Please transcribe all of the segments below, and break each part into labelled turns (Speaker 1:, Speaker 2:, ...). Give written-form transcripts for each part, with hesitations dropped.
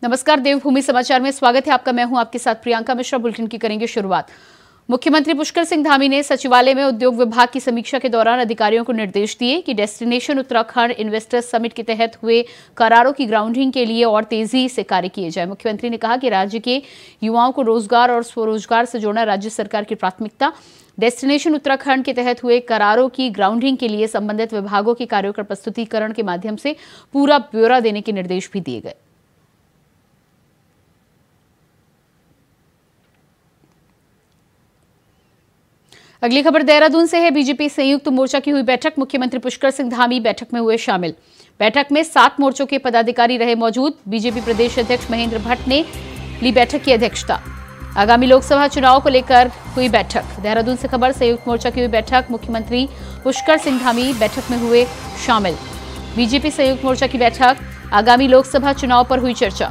Speaker 1: नमस्कार, देवभूमि समाचार में स्वागत है आपका। मैं हूं आपके साथ प्रियंका मिश्रा। बुलेटिन की करेंगे शुरुआत। मुख्यमंत्री पुष्कर सिंह धामी ने सचिवालय में उद्योग विभाग की समीक्षा के दौरान अधिकारियों को निर्देश दिए कि डेस्टिनेशन उत्तराखंड इन्वेस्टर्स समिट के तहत हुए करारों की ग्राउंडिंग के लिए और तेजी से कार्य किए जाए। मुख्यमंत्री ने कहा कि राज्य के युवाओं को रोजगार और स्वरोजगार से जोड़ना राज्य सरकार की प्राथमिकता। डेस्टिनेशन उत्तराखंड के तहत हुए करारों की ग्राउंडिंग के लिए संबंधित विभागों के कार्यों का प्रस्तुतिकरण के माध्यम से पूरा ब्यौरा देने के निर्देश भी दिए गए। अगली खबर देहरादून से है। बीजेपी संयुक्त मोर्चा की हुई बैठक। मुख्यमंत्री पुष्कर सिंह धामी बैठक में हुए शामिल। बैठक में 7 मोर्चों के पदाधिकारी रहे मौजूद। बीजेपी प्रदेश अध्यक्ष महेंद्र भट्ट ने ली बैठक की अध्यक्षता। आगामी लोकसभा चुनाव को लेकर हुई बैठक। देहरादून से खबर। संयुक्त मोर्चा की हुई बैठक। मुख्यमंत्री पुष्कर सिंह धामी बैठक में हुए शामिल। बीजेपी संयुक्त मोर्चा की बैठक। आगामी लोकसभा चुनाव पर हुई चर्चा।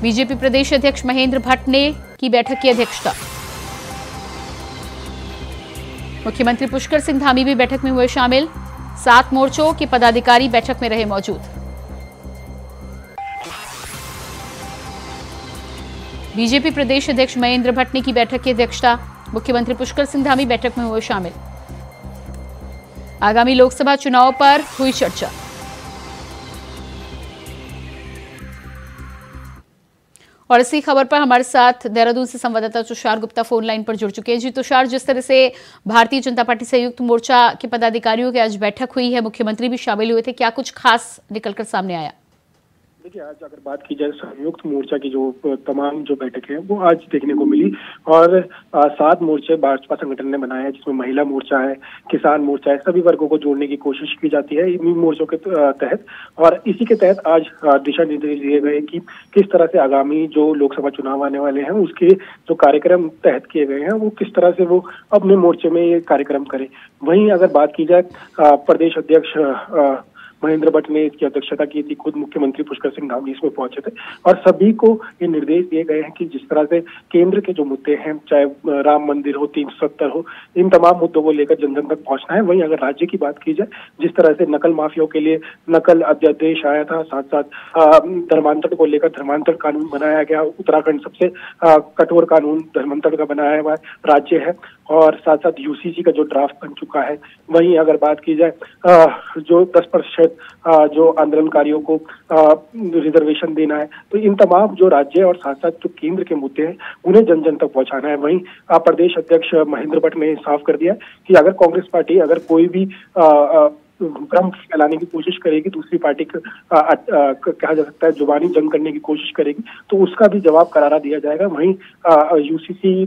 Speaker 1: बीजेपी प्रदेश अध्यक्ष महेंद्र भट्ट ने की बैठक की अध्यक्षता। मुख्यमंत्री पुष्कर सिंह धामी भी बैठक में हुए शामिल। 7 मोर्चों के पदाधिकारी बैठक में रहे मौजूद। बीजेपी प्रदेश अध्यक्ष महेंद्र भट्ट ने की बैठक की अध्यक्षता। मुख्यमंत्री पुष्कर सिंह धामी बैठक में हुए शामिल। आगामी लोकसभा चुनाव पर हुई चर्चा। और इसी खबर पर हमारे साथ देहरादून से संवाददाता तुषार गुप्ता फोन लाइन पर जुड़ चुके हैं। जी तुषार, जिस तरह से भारतीय जनता पार्टी संयुक्त मोर्चा के पदाधिकारियों की आज बैठक हुई है, मुख्यमंत्री भी शामिल हुए थे, क्या कुछ खास निकलकर सामने आया?
Speaker 2: देखिए, आज अगर बात की जाए संयुक्त मोर्चा की जो तमाम जो बैठक है वो आज देखने को मिली और 7 मोर्चे भाजपा संगठन ने बनाए हैं, जिसमें महिला मोर्चा है, किसान मोर्चा है, सभी वर्गों को जोड़ने की कोशिश की जाती है इन्हीं मोर्चों के तहत। और इसी के तहत आज दिशा निर्देश दिए गए कि किस तरह से आगामी जो लोकसभा चुनाव आने वाले हैं उसके जो कार्यक्रम तहत किए गए हैं वो किस तरह से वो अपने मोर्चे में ये कार्यक्रम करें। वहीं अगर बात की जाए प्रदेश अध्यक्ष महेंद्र भट्ट ने इसकी अध्यक्षता की थी। खुद मुख्यमंत्री पुष्कर सिंह धामी इसमें पहुंचे थे और सभी को ये निर्देश दिए गए हैं कि जिस तरह से केंद्र के जो मुद्दे हैं, चाहे राम मंदिर हो, 370 हो, इन तमाम मुद्दों को लेकर जन जन तक पहुंचना है। वहीं अगर राज्य की बात की जाए, जिस तरह से नकल माफियाओं के लिए नकल अध्यादेश आया था, साथ साथ धर्मांतरण को लेकर धर्मांतरण कानून बनाया गया। उत्तराखंड सबसे कठोर कानून धर्मांतरण का बनाया हुआ राज्य है और साथ साथ यूसीसी का जो ड्राफ्ट बन चुका है। वहीं अगर बात की जाए जो 10% जो आंदोलनकारियों को रिजर्वेशन देना है, तो इन तमाम जो राज्य और साथ साथ जो केंद्र के मुद्दे हैं उन्हें जन जन तक पहुंचाना है। वहीं प्रदेश अध्यक्ष महेंद्र भट्ट ने साफ कर दिया कि अगर कांग्रेस पार्टी अगर कोई भी भ्रम फैलाने की कोशिश करेगी, दूसरी पार्टी कहा जा सकता है जुबानी जंग करने की कोशिश करेगी, तो उसका भी जवाब करारा दिया जाएगा। वहीं यूसीसी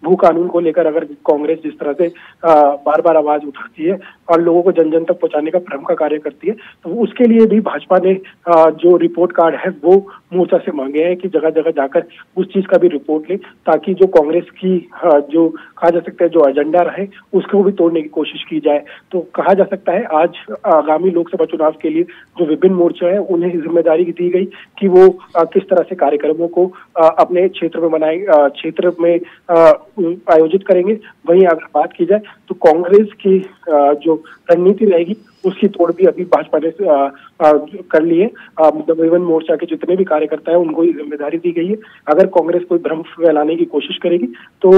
Speaker 2: भू कानून को लेकर अगर कांग्रेस जिस तरह से बार बार आवाज उठाती है और लोगों को जन जन तक पहुंचाने का भ्रम का कार्य करती है, तो उसके लिए भी भाजपा ने जो रिपोर्ट कार्ड है वो मोर्चा से मांगे हैं कि जगह जगह जाकर उस चीज का भी रिपोर्ट ले, ताकि जो कांग्रेस की जो कहा जा सकता है जो एजेंडा रहे उसको भी तोड़ने की कोशिश की जाए। तो कहा जा सकता है आज आगामी लोकसभा चुनाव के लिए जो विभिन्न मोर्चे हैं उन्हें जिम्मेदारी दी गई कि वो किस तरह से कार्यक्रमों को अपने क्षेत्र में क्षेत्र में आयोजित करेंगे। वहीं अगर बात की जाए तो कांग्रेस की जो रणनीति रहेगी उसकी तोड़ भी अभी भाजपा ने कर ली है। विभिन्न मोर्चा के जितने भी कार्यकर्ता हैं उनको ये जिम्मेदारी दी गई है। अगर कांग्रेस कोई भ्रम फैलाने की कोशिश करेगी तो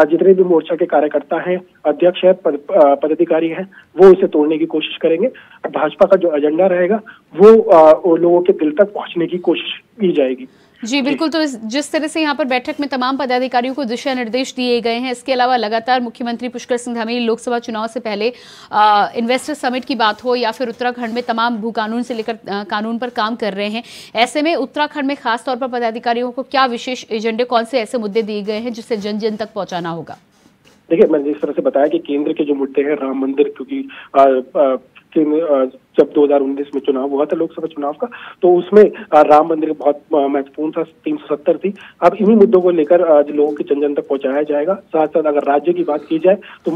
Speaker 2: जितने भी मोर्चा के कार्यकर्ता हैं, अध्यक्ष है, पदाधिकारी हैं, वो इसे तोड़ने की कोशिश करेंगे। भाजपा का जो एजेंडा रहेगा वो लोगों के दिल तक पहुंचने की कोशिश की जाएगी।
Speaker 1: जी बिल्कुल। तो जिस तरह से यहाँ पर बैठक में तमाम पदाधिकारियों को दिशा निर्देश दिए गए हैं, इसके अलावा लगातार मुख्यमंत्री पुष्कर सिंह धामी लोकसभा चुनाव से पहले इन्वेस्टर समिट की बात हो या फिर उत्तराखंड में तमाम भू कानून से लेकर कानून पर काम कर रहे हैं। ऐसे में उत्तराखंड में खास तौर पर पदाधिकारियों को क्या विशेष एजेंडे, कौन से ऐसे मुद्दे दिए गए हैं जिससे जन जन तक पहुंचाना होगा?
Speaker 2: देखिए, मैंने जिस तरह से बताया कि केंद्र के जो मुद्दे हैं, राम मंदिर, क्योंकि जब 2019 में चुनाव हुआ था लोकसभा चुनाव का, तो उसमें राम मंदिर बहुत महत्वपूर्ण था, 370 थी। अब इन्हीं मुद्दों को लेकर लोगों के जन जन तक पहुंचाया जाएगा। साथ साथ अगर राज्य की बात की जाए तो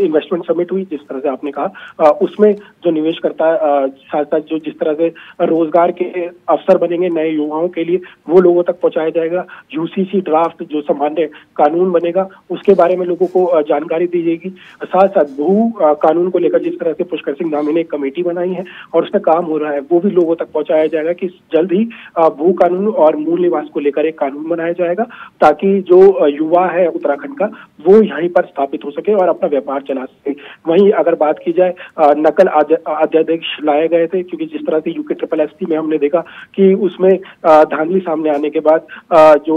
Speaker 2: इन्वेस्टमेंट समिट हुई, जिस तरह से आपने कहा, उसमें जो निवेश करता है, साथ साथ जो जिस तरह से रोजगार के अवसर बनेंगे नए युवाओं के लिए, वो लोगों तक पहुंचाया जाएगा। यूसीसी ड्राफ्ट जो सामान्य कानून बनेगा उसके बारे में लोगों को जानकारी दी जाएगी। साथ साथ भू कानून को लेकर जिस तरह से पुष्कर सिंह धामी ने एक कमेटी बनाई है और उसमें काम हो रहा है वो भी लोगों तक पहुंचाया जाएगा कि जल्द ही भू कानून और मूल निवास को लेकर एक कानून बनाया जाएगा, ताकि जो युवा है उत्तराखंड का वो यहीं पर स्थापित हो सके और अपना व्यापार चला सके। वहीं अगर बात की जाए नकल अध्यादेश लाए गए थे, क्योंकि जिस तरह से यूके SSST में हमने देखा कि उसमें धांधली सामने आने के बाद जो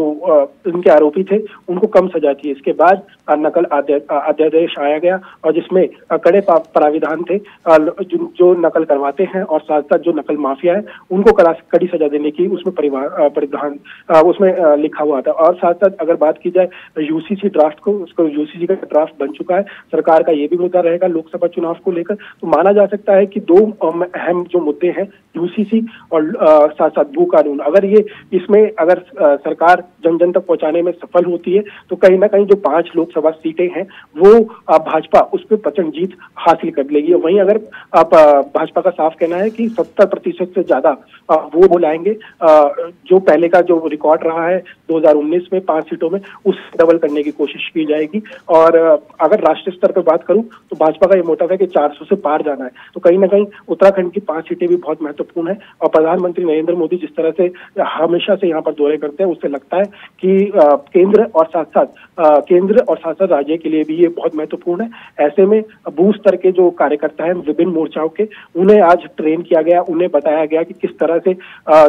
Speaker 2: उनके आरोपी थे उनको कम सजा थी। इसके बाद नकल अध्यादेश आया गया और जिसमें कड़े प्राविधान थे जो नकल करवाते हैं और साथ साथ जो नकल माफिया है उनको कड़ी सजा देने की उसमें परिधान उसमें लिखा हुआ था। और साथ साथ अगर बात की जाए यूसीसी ड्राफ्ट को, उसको यूसीसी का ड्राफ्ट बन चुका है। सरकार का ये भी मुद्दा रहेगा लोकसभा चुनाव को लेकर। तो माना जा सकता है कि दो अहम जो मुद्दे हैं यूसीसी और साथ साथ भू कानून, अगर ये इसमें अगर सरकार जन जन तक पहुंचाने में सफल होती है तो कहीं ना कहीं जो 5 लोकसभा सीटें हैं वो भाजपा उस पर प्रचंड जीत हासिल कर लेगी। वहीं अगर भाजपा का साफ कहना है कि 70% से ज्यादा वो लाएंगे, जो पहले का जो रिकॉर्ड रहा है 2019 में 5 सीटों में, उससे डबल करने की कोशिश की जाएगी। और अगर राष्ट्रीय स्तर पर बात करूं तो भाजपा का ये मोटिव है कि 400 से पार जाना है। तो कहीं ना कहीं उत्तराखंड की 5 सीटें भी बहुत महत्वपूर्ण है और प्रधानमंत्री नरेंद्र मोदी जिस तरह से हमेशा से यहाँ पर दौरे करते हैं उससे लगता है कि केंद्र और साथ साथ राज्य के लिए भी ये बहुत महत्वपूर्ण है। ऐसे में बूथ स्तर के जो कार्यकर्ता हैं विभिन्न मोर्चाओं के, उन्हें आज ट्रेन किया गया, उन्हें बताया गया कि किस तरह से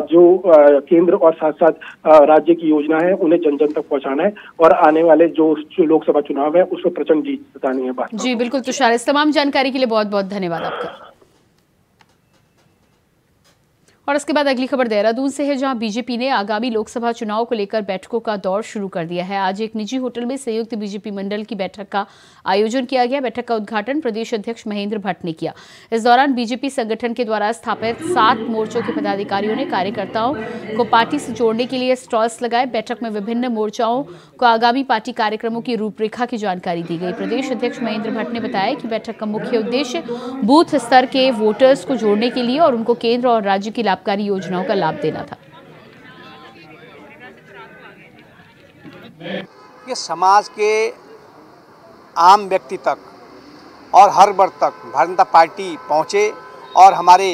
Speaker 2: जो केंद्र और साथ साथ राज्य की योजना है उन्हें जन जन तक पहुंचाना है और आने वाले जो लोकसभा चुनाव है उसमें प्रचंड जीत बतानी है।
Speaker 1: जी बिल्कुल तुषार, इस तमाम जानकारी के लिए बहुत बहुत धन्यवाद आपका। और इसके बाद अगली खबर देहरादून से है, जहां बीजेपी ने आगामी लोकसभा चुनाव को लेकर बैठकों का दौर शुरू कर दिया है। आज एक निजी होटल में संयुक्त बीजेपी मंडल की बैठक का आयोजन किया गया। बैठक का उद्घाटन प्रदेश अध्यक्ष महेंद्र भट्ट ने किया। इस दौरान बीजेपी संगठन के द्वारा स्थापित 7 मोर्चों के पदाधिकारियों ने कार्यकर्ताओं को पार्टी से जोड़ने के लिए स्टॉल्स लगाए। बैठक में विभिन्न मोर्चाओं को आगामी पार्टी कार्यक्रमों की रूपरेखा की जानकारी दी गई। प्रदेश अध्यक्ष महेंद्र भट्ट ने बताया कि बैठक का मुख्य उद्देश्य बूथ स्तर के वोटर्स को जोड़ने के लिए और उनको केंद्र और राज्य की लाभकारी योजनाओं का लाभ देना था।
Speaker 3: ये समाज के आम व्यक्ति तक और हर वर्ग तक भारतीय जनता पार्टी पहुंचे और हमारे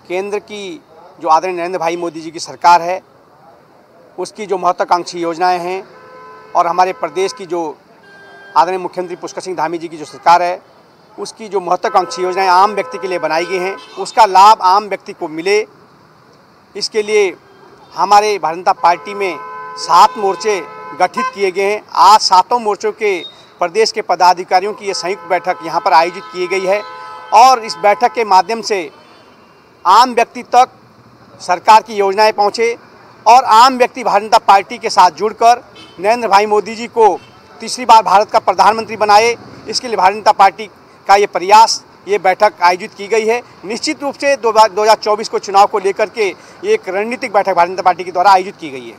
Speaker 3: केंद्र की जो आदरणीय नरेंद्र भाई मोदी जी की सरकार है उसकी जो महत्वाकांक्षी योजनाएं हैं और हमारे प्रदेश की जो आदरणीय मुख्यमंत्री पुष्कर सिंह धामी जी की जो सरकार है उसकी जो महत्वाकांक्षी योजनाएं आम व्यक्ति के लिए बनाई गई हैं, उसका लाभ आम व्यक्ति को मिले, इसके लिए हमारे भारतीय जनता पार्टी में 7 मोर्चे गठित किए गए हैं। आज 7 मोर्चों के प्रदेश के पदाधिकारियों की ये संयुक्त बैठक यहाँ पर आयोजित की गई है और इस बैठक के माध्यम से आम व्यक्ति तक सरकार की योजनाएं पहुँचे और आम व्यक्ति भारतीय जनता पार्टी के साथ जुड़कर नरेंद्र भाई मोदी जी को तीसरी बार भारत का प्रधानमंत्री बनाए, इसके लिए भारतीय जनता पार्टी का ये प्रयास, ये बैठक आयोजित की गई है। निश्चित रूप से 2024 को चुनाव को लेकर के एक रणनीतिक बैठक भारतीय जनता पार्टी के द्वारा आयोजित की गई है।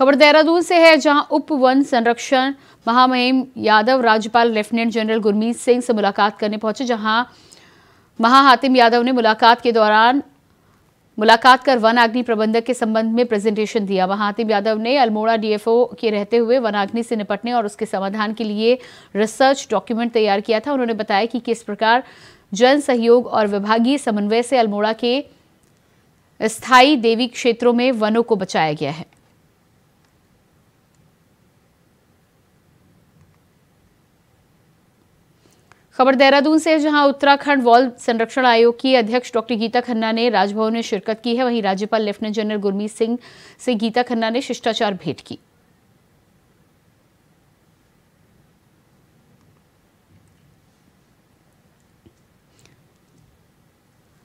Speaker 1: खबर देहरादून से है, जहां उप वन संरक्षण महामहिम यादव राज्यपाल लेफ्टिनेंट जनरल गुरमीत सिंह से मुलाकात करने पहुंचे। जहां महाहातिम यादव ने मुलाकात कर वन अग्नि प्रबंधक के संबंध में प्रेजेंटेशन दिया। महाहातिम यादव ने अल्मोड़ा डीएफओ के रहते हुए वनाग्नि से निपटने और उसके समाधान के लिए रिसर्च डॉक्यूमेंट तैयार किया था। उन्होंने बताया कि किस प्रकार जन सहयोग और विभागीय समन्वय से अल्मोड़ा के स्थायी देवी क्षेत्रों में वनों को बचाया गया है। खबर देहरादून से है, जहां उत्तराखंड वॉल्व संरक्षण आयोग की अध्यक्ष डॉक्टर गीता खन्ना ने राजभवन में शिरकत की है। वहीं राज्यपाल लेफ्टिनेंट जनरल गुरमीत सिंह से गीता खन्ना ने शिष्टाचार भेंट की।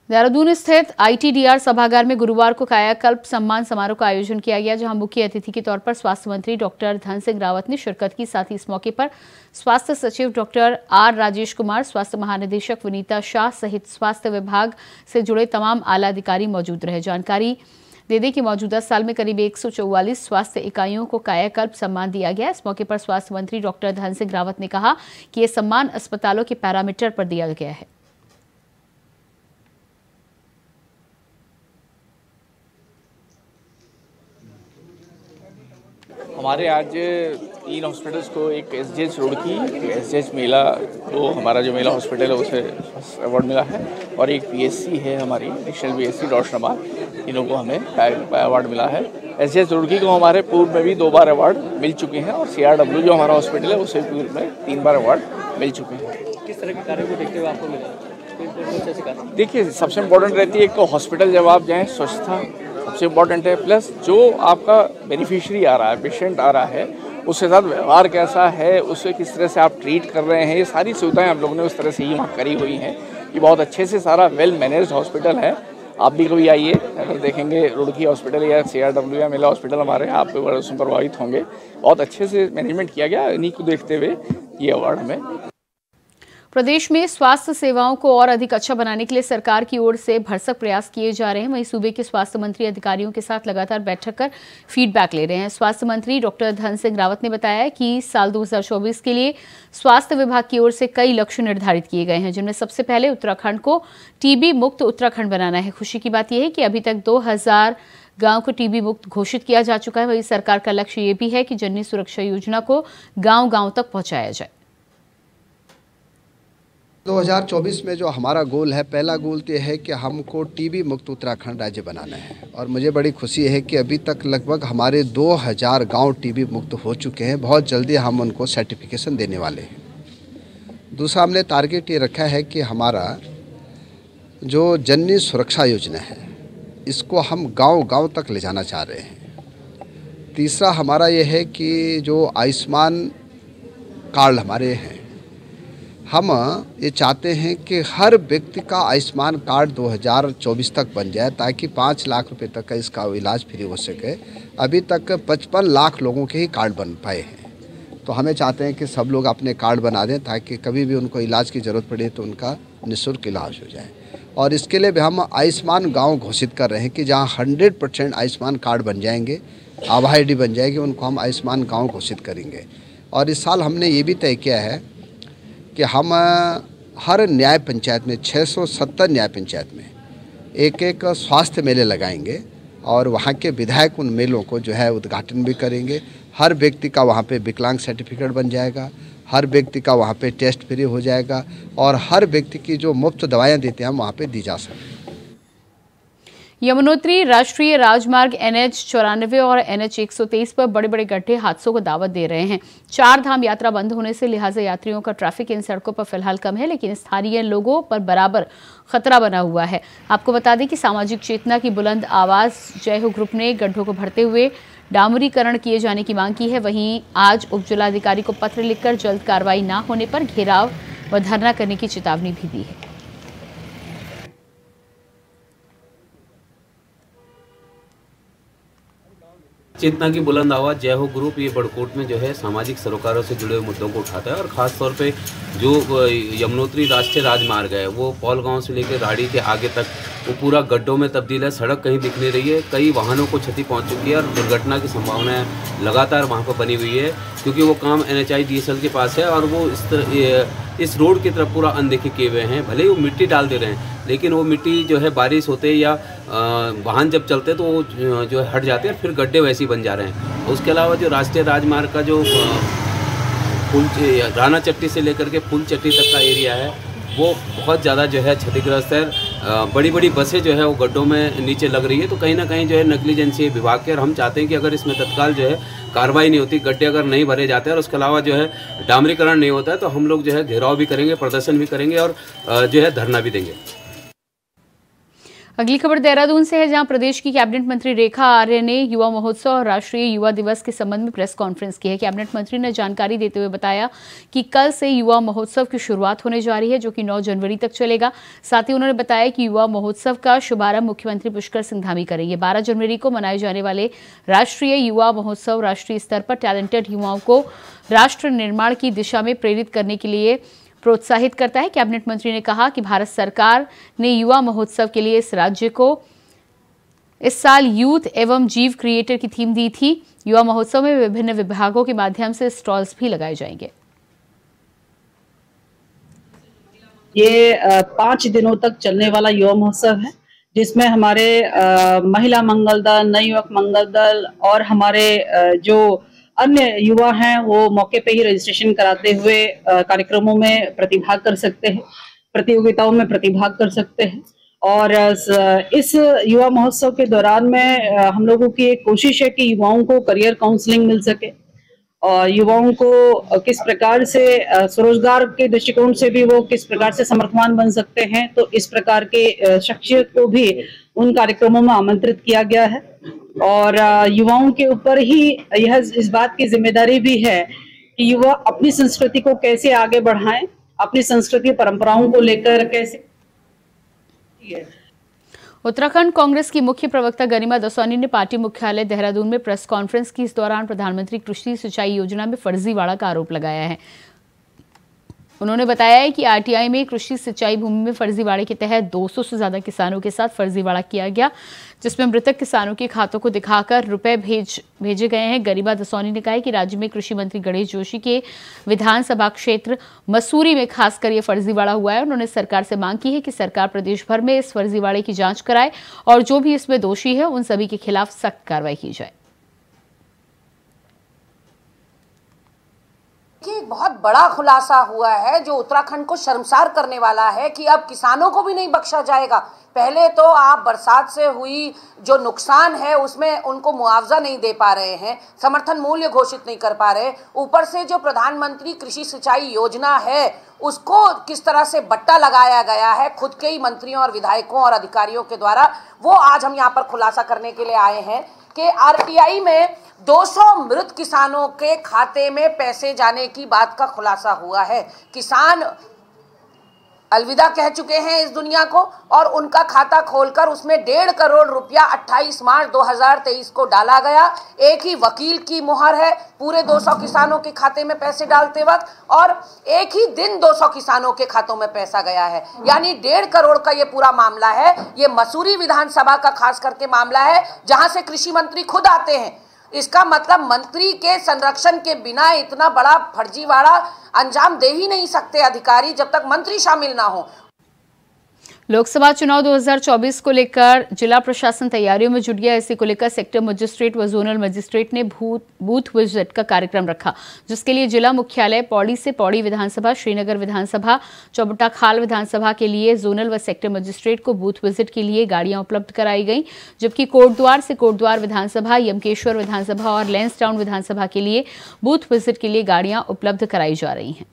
Speaker 1: देहरादून स्थित आईटीडीआर सभागार में गुरुवार को कायाकल्प सम्मान समारोह का आयोजन किया गया, जहां मुख्य अतिथि के तौर पर स्वास्थ्य मंत्री डॉक्टर धन सिंह रावत ने शिरकत की। साथ ही इस मौके पर स्वास्थ्य सचिव डॉक्टर आर राजेश कुमार, स्वास्थ्य महानिदेशक विनीता शाह सहित स्वास्थ्य विभाग से जुड़े तमाम आला अधिकारी मौजूद रहे। जानकारी दे दें कि मौजूदा साल में करीब 144 स्वास्थ्य इकाइयों को कायाकल्प सम्मान दिया गया। इस मौके पर स्वास्थ्य मंत्री डॉक्टर धन सिंह रावत ने कहा कि यह सम्मान अस्पतालों के पैरामीटर पर दिया गया है।
Speaker 4: हमारे आज 3 हॉस्पिटल्स को, एक एसजीएच रुड़की, एक एसजीएच मेला को, हमारा जो मेला हॉस्पिटल है उसे अवार्ड मिला है, और एक पीएससी है हमारी नेशनल पीएससी रोशनाबाद, इन्हों को हमें अवार्ड मिला है। एसजीएच रुड़की को हमारे पूर्व में भी 2 बार अवार्ड मिल चुके हैं, और सीआरडब्ल्यू जो हमारा हॉस्पिटल है उसे पूर्व में 3 बार अवार्ड मिल चुके हैं।
Speaker 5: किस तरह के कार्यों को देखते हुए आपको मिला?
Speaker 4: देखिए, सबसे इम्पोर्टेंट रहती है एक तो हॉस्पिटल जब आप जाएँ, स्वच्छता सबसे इम्पोर्टेंट है, प्लस जो आपका बेनिफिशियरी आ रहा है, पेशेंट आ रहा है, उसके साथ व्यवहार कैसा है, उसे किस तरह से आप ट्रीट कर रहे हैं, ये सारी सुविधाएं हम लोगों ने उस तरह से ही वहाँ करी हुई हैं। ये बहुत अच्छे से सारा वेल मैनेज्ड हॉस्पिटल है। आप भी कभी आइए, अगर देखेंगे रुड़की हॉस्पिटल या सीआरडब्ल्यू या मेला हॉस्पिटल हमारे, आप उसमें प्रभावित होंगे। बहुत अच्छे से मैनेजमेंट किया गया, इन्हीं को देखते हुए ये अवार्ड हमें।
Speaker 1: प्रदेश में स्वास्थ्य सेवाओं को और अधिक अच्छा बनाने के लिए सरकार की ओर से भरसक प्रयास किए जा रहे हैं। वहीं सूबे के स्वास्थ्य मंत्री अधिकारियों के साथ लगातार बैठक कर फीडबैक ले रहे हैं। स्वास्थ्य मंत्री डॉक्टर धन सिंह रावत ने बताया कि साल 2024 के लिए स्वास्थ्य विभाग की ओर से कई लक्ष्य निर्धारित किए गए हैं, जिनमें सबसे पहले उत्तराखंड को टीबी मुक्त उत्तराखंड बनाना है। खुशी की बात यह है कि अभी तक 2000 गांव को टीबी मुक्त घोषित किया जा चुका है। वहीं सरकार का लक्ष्य ये भी है कि जननी सुरक्षा योजना को गाँव-गाँव तक पहुँचाया जाए।
Speaker 6: 2024 में जो हमारा गोल है, पहला गोल तो है कि हमको टीबी मुक्त उत्तराखंड राज्य बनाना है, और मुझे बड़ी खुशी है कि अभी तक लगभग हमारे 2000 गांव टीबी मुक्त हो चुके हैं। बहुत जल्दी हम उनको सर्टिफिकेशन देने वाले हैं। दूसरा, हमने टारगेट ये रखा है कि हमारा जो जननी सुरक्षा योजना है, इसको हम गांव-गांव तक ले जाना चाह रहे हैं। तीसरा हमारा ये है कि जो आयुष्मान कार्ड हमारे हैं, हम ये चाहते हैं कि हर व्यक्ति का आयुष्मान कार्ड 2024 तक बन जाए, ताकि 5 लाख रुपए तक का इसका इलाज फ्री हो सके। अभी तक 55 लाख लोगों के ही कार्ड बन पाए हैं, तो हमें चाहते हैं कि सब लोग अपने कार्ड बना दें, ताकि कभी भी उनको इलाज की ज़रूरत पड़े तो उनका निःशुल्क इलाज हो जाए। और इसके लिए भी हम आयुष्मान गाँव घोषित कर रहे हैं कि जहाँ 100% आयुष्मान कार्ड बन जाएंगे, आभा ID बन जाएगी, उनको हम आयुष्मान गाँव घोषित करेंगे। और इस साल हमने ये भी तय किया है कि हम हर न्याय पंचायत में, 670 न्याय पंचायत में एक स्वास्थ्य मेले लगाएंगे, और वहाँ के विधायक उन मेलों को जो है उद्घाटन भी करेंगे। हर व्यक्ति का वहाँ पे विकलांग सर्टिफिकेट बन जाएगा, हर व्यक्ति का वहाँ पे टेस्ट फ्री हो जाएगा, और हर व्यक्ति की जो मुफ्त दवाएं देते हैं हम वहाँ पे दी जा सकती हैं।
Speaker 1: यमुनोत्री राष्ट्रीय राजमार्ग NH 94 और NH 123 पर बड़े बड़े गड्ढे हादसों को दावत दे रहे हैं। 4 धाम यात्रा बंद होने से लिहाजा यात्रियों का ट्रैफिक इन सड़कों पर फिलहाल कम है, लेकिन स्थानीय लोगों पर बराबर खतरा बना हुआ है। आपको बता दें कि सामाजिक चेतना की बुलंद आवाज जय हो ग्रुप ने गड्ढों को भरते हुए डामरीकरण किए जाने की मांग की है। वहीं आज उप जिलाधिकारी को पत्र लिखकर जल्द कार्रवाई न होने पर घेराव व धरना करने की चेतावनी भी दी है।
Speaker 7: चेतना की बुलंद आवाज़ जय हो ग्रुप ये बड़कोट में जो है सामाजिक सरोकारों से जुड़े हुए मुद्दों को उठाता है, और ख़ास तौर पे जो यमुनोत्री राष्ट्रीय राजमार्ग है वो पौल गांव से लेकर राड़ी के आगे तक वो पूरा गड्ढों में तब्दील है। सड़क कहीं दिख नहीं रही है, कई वाहनों को क्षति पहुंच चुकी है, और दुर्घटना की संभावनाएं लगातार वहां पर बनी हुई है, क्योंकि वो काम NHI DSL के पास है, और वो इस रोड की तरफ पूरा अनदेखे किए हुए हैं। भले ही वो मिट्टी डाल दे रहे हैं, लेकिन वो मिट्टी जो है बारिश होते या वाहन जब चलते तो वो जो है हट जाते हैं, फिर गड्ढे वैसे ही बन जा रहे हैं। उसके अलावा जो राष्ट्रीय राजमार्ग का जो राना चट्टी से लेकर के फूल चट्टी तक का एरिया है वो बहुत ज़्यादा जो है क्षतिग्रस्त है। बड़ी बड़ी बसें जो है वो गड्ढों में नीचे लग रही है, तो कहीं ना कहीं जो है नेग्लिजेंसी है विभाग के, और हम चाहते हैं कि अगर इसमें तत्काल जो है कार्रवाई नहीं होती, गड्ढे अगर नहीं भरे जाते हैं और उसके अलावा जो है डामरीकरण नहीं होता है, तो हम लोग जो है घेराव भी करेंगे, प्रदर्शन भी करेंगे, और जो है धरना भी देंगे।
Speaker 1: अगली खबर देहरादून से है, जहां प्रदेश की कैबिनेट मंत्री रेखा आर्य ने युवा महोत्सव और राष्ट्रीय युवा दिवस के संबंध में प्रेस कॉन्फ्रेंस की है। कैबिनेट मंत्री ने जानकारी देते हुए बताया कि कल से युवा महोत्सव की शुरुआत होने जा रही है, जो कि 9 जनवरी तक चलेगा। साथ ही उन्होंने बताया कि युवा महोत्सव का शुभारंभ मुख्यमंत्री पुष्कर सिंह धामी करेंगे। 12 जनवरी को मनाए जाने वाले राष्ट्रीय युवा महोत्सव राष्ट्रीय स्तर पर टैलेंटेड युवाओं को राष्ट्र निर्माण की दिशा में प्रेरित करने के लिए प्रोत्साहित करता है। कैबिनेट मंत्री ने कहा कि भारत सरकार ने युवा महोत्सव के लिए इस राज्य को इस साल यूथ एवं जीव क्रिएटर की थीम दी थी। युवा महोत्सव में विभिन्न विभागों के माध्यम से स्टॉल्स भी लगाए जाएंगे।
Speaker 8: ये 5 दिनों तक चलने वाला युवा महोत्सव है, जिसमें हमारे महिला मंगल दल, नवयुवक मंगल दल और हमारे जो अन्य युवा हैं वो मौके पे ही रजिस्ट्रेशन कराते हुए कार्यक्रमों में प्रतिभाग कर सकते हैं, प्रतियोगिताओं में प्रतिभाग कर सकते हैं। और इस युवा महोत्सव के दौरान में हम लोगों की एक कोशिश है कि युवाओं को करियर काउंसलिंग मिल सके और युवाओं को किस प्रकार से स्वरोजगार के दृष्टिकोण से भी वो किस प्रकार से समर्थवान बन सकते हैं। तो इस प्रकार के शख्सियत को भी उन कार्यक्रमों में आमंत्रित किया गया है और युवाओं के ऊपर ही यह इस बात की जिम्मेदारी भी है कि युवा अपनी संस्कृति को कैसे आगे बढ़ाएं, अपनी संस्कृति परंपराओं को लेकर कैसे।
Speaker 1: उत्तराखंड कांग्रेस की मुख्य प्रवक्ता गरिमा दसौनी ने पार्टी मुख्यालय देहरादून में प्रेस कॉन्फ्रेंस की। इस दौरान प्रधानमंत्री कृषि सिंचाई योजना में फर्जीवाड़ा का आरोप लगाया है। उन्होंने बताया है कि आरटीआई में कृषि सिंचाई भूमि में फर्जीवाड़े के तहत 200 से ज्यादा किसानों के साथ फर्जीवाड़ा किया गया, जिसमें मृतक किसानों के खातों को दिखाकर रुपए भेजे गए हैं। गरिमा दसौनी ने कहा है कि राज्य में कृषि मंत्री गणेश जोशी के विधानसभा क्षेत्र मसूरी में खासकर ये फर्जीवाड़ा हुआ है। उन्होंने सरकार से मांग की है कि सरकार प्रदेश भर में इस फर्जीवाड़े की जांच कराए और जो भी इसमें दोषी है उन सभी के खिलाफ सख्त कार्रवाई की जाए।
Speaker 9: कि एक बहुत बड़ा खुलासा हुआ है जो उत्तराखंड को शर्मसार करने वाला है कि अब किसानों को भी नहीं बख्शा जाएगा। पहले तो आप बरसात से हुई जो नुकसान है उसमें उनको मुआवजा नहीं दे पा रहे हैं, समर्थन मूल्य घोषित नहीं कर पा रहे, ऊपर से जो प्रधानमंत्री कृषि सिंचाई योजना है उसको किस तरह से बट्टा लगाया गया है खुद के ही मंत्रियों और विधायकों और अधिकारियों के द्वारा, वो आज हम यहाँ पर खुलासा करने के लिए आए हैं कि आरटीआई में 200 मृत किसानों के खाते में पैसे जाने की बात का खुलासा हुआ है। किसान अलविदा कह चुके हैं इस दुनिया को और उनका खाता खोलकर उसमें 1.5 करोड़ रुपया 28 मार्च 2023 को डाला गया। एक ही वकील की मुहर है पूरे 200 किसानों के खाते में पैसे डालते वक्त और एक ही दिन 200 किसानों के खातों में पैसा गया है, यानी 1.5 करोड़ का ये पूरा मामला है। ये मसूरी विधानसभा का खास करके मामला है जहां से कृषि मंत्री खुद आते हैं। इसका मतलब मंत्री के संरक्षण के बिना इतना बड़ा फर्जीवाड़ा अंजाम दे ही नहीं सकते अधिकारी जब तक मंत्री शामिल ना हो।
Speaker 1: लोकसभा चुनाव 2024 को लेकर जिला प्रशासन तैयारियों में जुट गया। इसी को लेकर सेक्टर मजिस्ट्रेट व जोनल मजिस्ट्रेट ने बूथ विजिट का कार्यक्रम रखा, जिसके लिए जिला मुख्यालय पौड़ी से पौड़ी विधानसभा, श्रीनगर विधानसभा, चौबट्टा-खाल विधानसभा के लिए जोनल व सेक्टर मजिस्ट्रेट को बूथ विजिट के लिए गाड़ियां उपलब्ध कराई गई, जबकि कोटद्वार से कोटद्वार विधानसभा, यमकेश्वर विधानसभा और लैंसडाउन विधानसभा के लिए बूथ विजिट के लिए गाड़ियां उपलब्ध कराई जा रही हैं।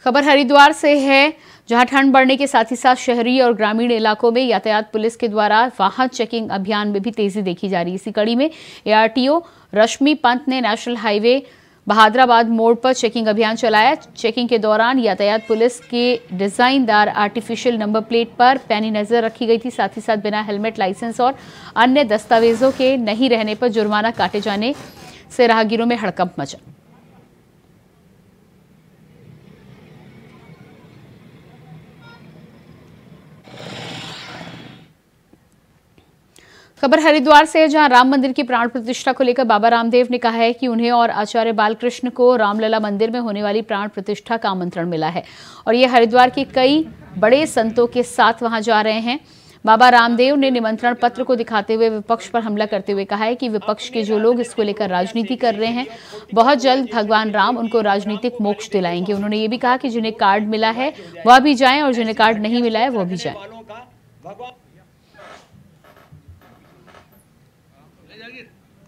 Speaker 1: खबर हरिद्वार से है, जहां ठंड बढ़ने के साथ ही साथ शहरी और ग्रामीण इलाकों में यातायात पुलिस के द्वारा वाहन चेकिंग अभियान में भी तेजी देखी जा रही है। इसी कड़ी में एआरटीओ रश्मि पंत ने नेशनल हाईवे बहादुराबाद मोड़ पर चेकिंग अभियान चलाया। चेकिंग के दौरान यातायात पुलिस के डिजाइनदार आर्टिफिशियल नंबर प्लेट पर पैनी नजर रखी गई थी। साथ ही साथ बिना हेलमेट, लाइसेंस और अन्य दस्तावेजों के नहीं रहने पर जुर्माना काटे जाने से राहगीरों में हड़कंप मचा। खबर हरिद्वार से है, जहां राम मंदिर की प्राण प्रतिष्ठा को लेकर बाबा रामदेव ने कहा है कि उन्हें और आचार्य बालकृष्ण को रामलला मंदिर में होने वाली प्राण प्रतिष्ठा का आमंत्रण मिला है और ये हरिद्वार के कई बड़े संतों के साथ वहां जा रहे हैं। बाबा रामदेव ने निमंत्रण पत्र को दिखाते हुए विपक्ष पर हमला करते हुए कहा है कि विपक्ष के जो लोग इसको लेकर राजनीति कर रहे हैं, बहुत जल्द भगवान राम उनको राजनीतिक मोक्ष दिलाएंगे। उन्होंने ये भी कहा कि जिन्हें कार्ड मिला है वह भी जाएं और जिन्हें कार्ड नहीं मिला है वो भी जाएं।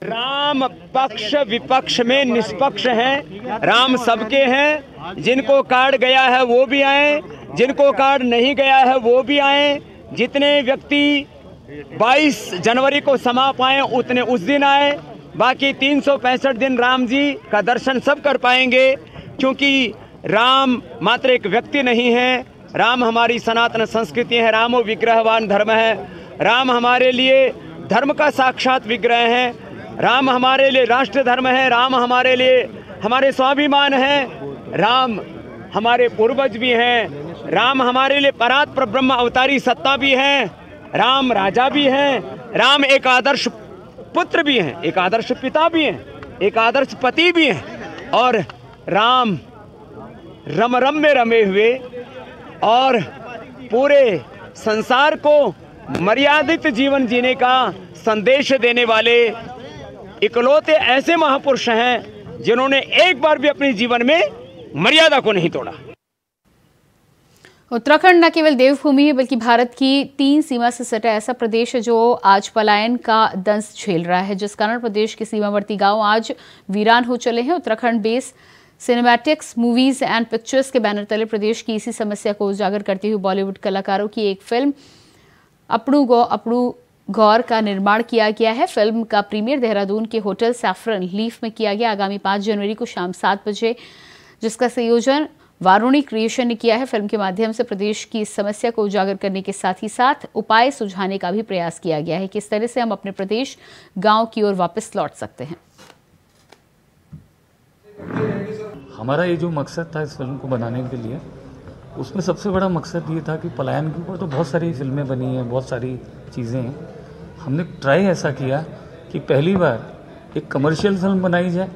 Speaker 10: राम पक्ष विपक्ष में निष्पक्ष हैं, राम सबके हैं। जिनको कार्ड गया है वो भी आए, जिनको कार्ड नहीं गया है वो भी आए। जितने व्यक्ति 22 जनवरी को समा पाए उतने उस दिन आए। बाकी 365 दिन राम जी का दर्शन सब कर पाएंगे, क्योंकि राम मात्र एक व्यक्ति नहीं है। राम हमारी सनातन संस्कृति है, रामो विग्रहवान धर्म है। राम हमारे लिए धर्म का साक्षात विग्रह है। राम हमारे लिए राष्ट्र धर्म है। राम हमारे लिए हमारे स्वाभिमान है। राम हमारे पूर्वज भी हैं। राम हमारे लिए परात्पर ब्रह्म अवतारी सत्ता भी है। राम राजा भी हैं। राम एक आदर्श पुत्र भी हैं, एक आदर्श पिता भी हैं, एक आदर्श पति भी हैं। और राम रम रम में रमे हुए और पूरे संसार को मर्यादित जीवन जीने का संदेश देने वाले इकलौते ऐसे महापुरुष हैं जिन्होंने एक बार भी अपने जीवन में मर्यादा को नहीं तोड़ा।
Speaker 1: उत्तराखंड न केवल देवभूमि है बल्कि भारत की 3 सीमा से सटा ऐसा प्रदेश है जो आज पलायन का दंश झेल रहा है, जिस कारण प्रदेश के सीमावर्ती गांव आज वीरान हो चले हैं। Uttarakhand base cinematics movies and pictures के बैनर तले प्रदेश की इसी समस्या को उजागर करते हुए बॉलीवुड कलाकारों की एक फिल्म अपड़ू गौर का निर्माण किया गया है। फिल्म का प्रीमियर देहरादून के होटल सैफरन लीफ में किया गया आगामी 5 जनवरी को शाम 7 बजे, जिसका संयोजन वारुणी क्रिएशन ने किया है। फिल्म के माध्यम से प्रदेश की इस समस्या को उजागर करने के साथ ही साथ उपाय सुझाने का भी प्रयास किया गया है कि इस तरह से हम अपने प्रदेश गांव की ओर वापस लौट सकते हैं।
Speaker 11: हमारा ये जो मकसद था इस फिल्म को बनाने के लिए, उसमें सबसे बड़ा मकसद ये था कि पलायन के ऊपर तो बहुत सारी फिल्में बनी हैं, बहुत सारी चीज़ें हैं। हमने ट्राई ऐसा किया कि पहली बार एक कमर्शियल फिल्म बनाई जाए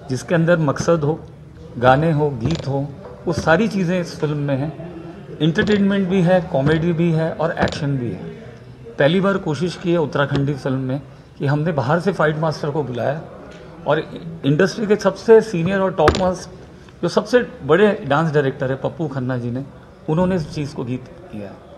Speaker 11: जिसके अंदर मकसद हो, गाने हो, गीत हो, वो सारी चीज़ें इस फिल्म में हैं। इंटरटेनमेंट भी है, कॉमेडी भी है और एक्शन भी है। पहली बार कोशिश की है उत्तराखंडी फिल्म में कि हमने बाहर से फाइट मास्टर को बुलाया और इंडस्ट्री के सबसे सीनियर और टॉप मोस्ट जो सबसे बड़े डांस डायरेक्टर है पप्पू खन्ना जी ने, उन्होंने इस चीज़ को गीत किया है।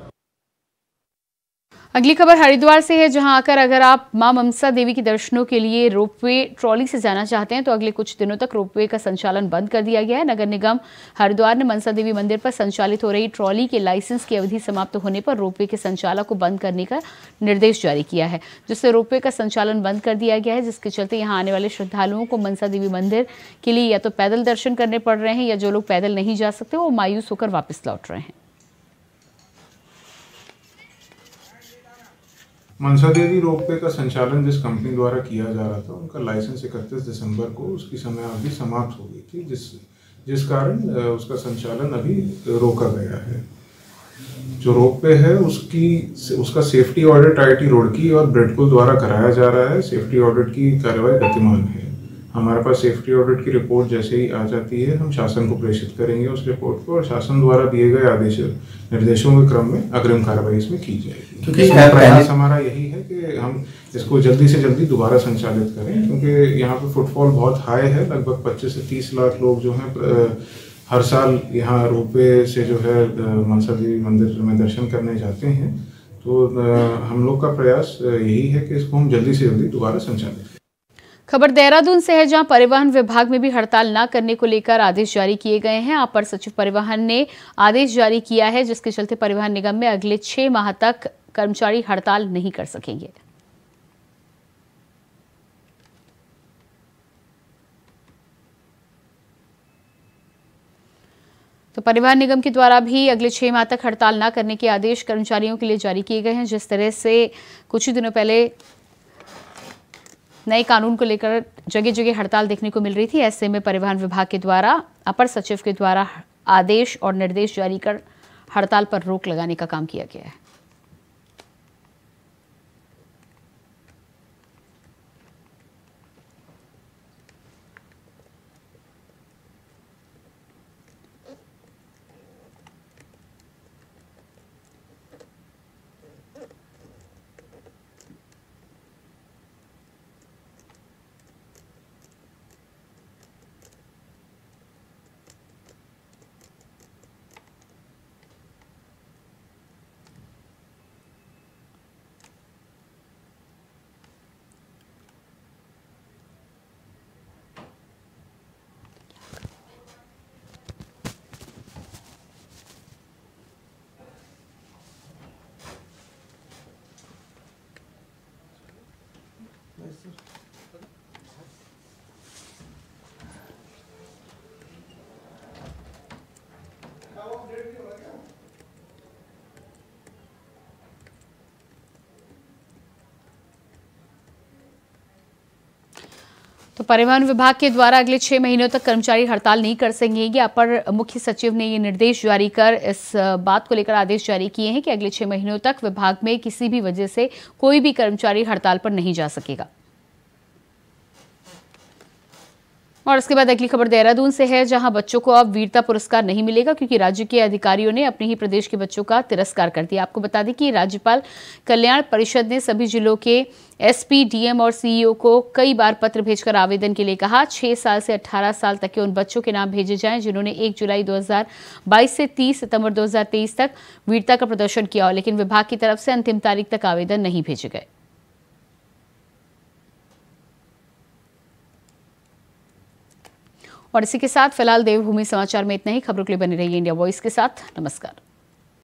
Speaker 1: अगली खबर हरिद्वार से है, जहां आकर अगर आप मां मनसा देवी के दर्शनों के लिए रोपवे ट्रॉली से जाना चाहते हैं तो अगले कुछ दिनों तक रोपवे का संचालन बंद कर दिया गया है। नगर निगम हरिद्वार ने मनसा देवी मंदिर पर संचालित हो रही ट्रॉली के लाइसेंस की अवधि समाप्त होने पर रोपवे के संचालक को बंद करने का निर्देश जारी किया है, जिससे रोपवे का संचालन बंद कर दिया गया है, जिसके चलते यहाँ आने वाले श्रद्धालुओं को मनसा देवी मंदिर के लिए या तो पैदल दर्शन करने पड़ रहे हैं या जो लोग पैदल नहीं जा सकते वो मायूस होकर वापस लौट रहे हैं।
Speaker 12: मनसा देवी रोपवे का संचालन जिस कंपनी द्वारा किया जा रहा था, उनका लाइसेंस 31 दिसंबर को उसकी समय अवधि समाप्त हो गई थी, जिस कारण उसका संचालन अभी रोका गया है। जो रोपवे है उसका सेफ्टी ऑडिट IIT रुड़की और ब्रेडकुल द्वारा कराया जा रहा है। सेफ्टी ऑडिट की कार्रवाई गतिमान है। हमारे पास सेफ्टी ऑडिट की रिपोर्ट जैसे ही आ जाती है हम शासन को प्रेषित करेंगे उस रिपोर्ट को, और शासन द्वारा दिए गए निर्देशों के क्रम में अग्रिम कार्रवाई इसमें की जाएगी। क्योंकि प्रयास हमारा यही है कि हम इसको जल्दी से जल्दी दोबारा संचालित करें, क्योंकि यहाँ पे फुटफॉल बहुत हाई है। लगभग 25 से 30 लाख लोग जो हैं हर साल यहाँ रोपवे से जो है मनसा देवी मंदिर में दर्शन करने जाते हैं। तो हम लोग का प्रयास यही है कि इसको हम जल्दी से जल्दी दोबारा संचालित करें।
Speaker 1: खबर देहरादून से है, जहां परिवहन विभाग में भी हड़ताल न करने को लेकर आदेश जारी किए गए हैं। अपर सचिव परिवहन ने आदेश जारी किया है, जिसके चलते परिवहन निगम में अगले 6 माह तक कर्मचारी हड़ताल नहीं कर सकेंगे। तो परिवहन निगम के द्वारा भी अगले 6 माह तक हड़ताल न करने के आदेश कर्मचारियों के लिए जारी किए गए हैं। जिस तरह से कुछ ही दिनों पहले नए कानून को लेकर जगह जगह हड़ताल देखने को मिल रही थी, ऐसे में परिवहन विभाग के द्वारा अपर सचिव के द्वारा आदेश और निर्देश जारी कर हड़ताल पर रोक लगाने का काम किया गया है। तो परिवहन विभाग के द्वारा अगले 6 महीनों तक कर्मचारी हड़ताल नहीं कर सकेंगे। अपर मुख्य सचिव ने ये निर्देश जारी कर इस बात को लेकर आदेश जारी किए हैं कि अगले 6 महीनों तक विभाग में किसी भी वजह से कोई भी कर्मचारी हड़ताल पर नहीं जा सकेगा। और इसके बाद अगली खबर देहरादून से है, जहां बच्चों को अब वीरता पुरस्कार नहीं मिलेगा क्योंकि राज्य के अधिकारियों ने अपने ही प्रदेश के बच्चों का तिरस्कार कर दिया। आपको बता दें कि राज्यपाल कल्याण परिषद ने सभी जिलों के एसपी, डीएम और सीईओ को कई बार पत्र भेजकर आवेदन के लिए कहा। 6 साल से 18 साल तक के उन बच्चों के नाम भेजे जाएं जिन्होंने 1 जुलाई 2022 से 30 सितंबर 2023 तक वीरता का प्रदर्शन किया हो, लेकिन विभाग की तरफ से अंतिम तारीख तक आवेदन नहीं भेजे गए। और इसी के साथ फिलहाल देवभूमि समाचार में इतना ही। खबरों के लिए बने रहिए इंडिया वॉइस के साथ। नमस्कार।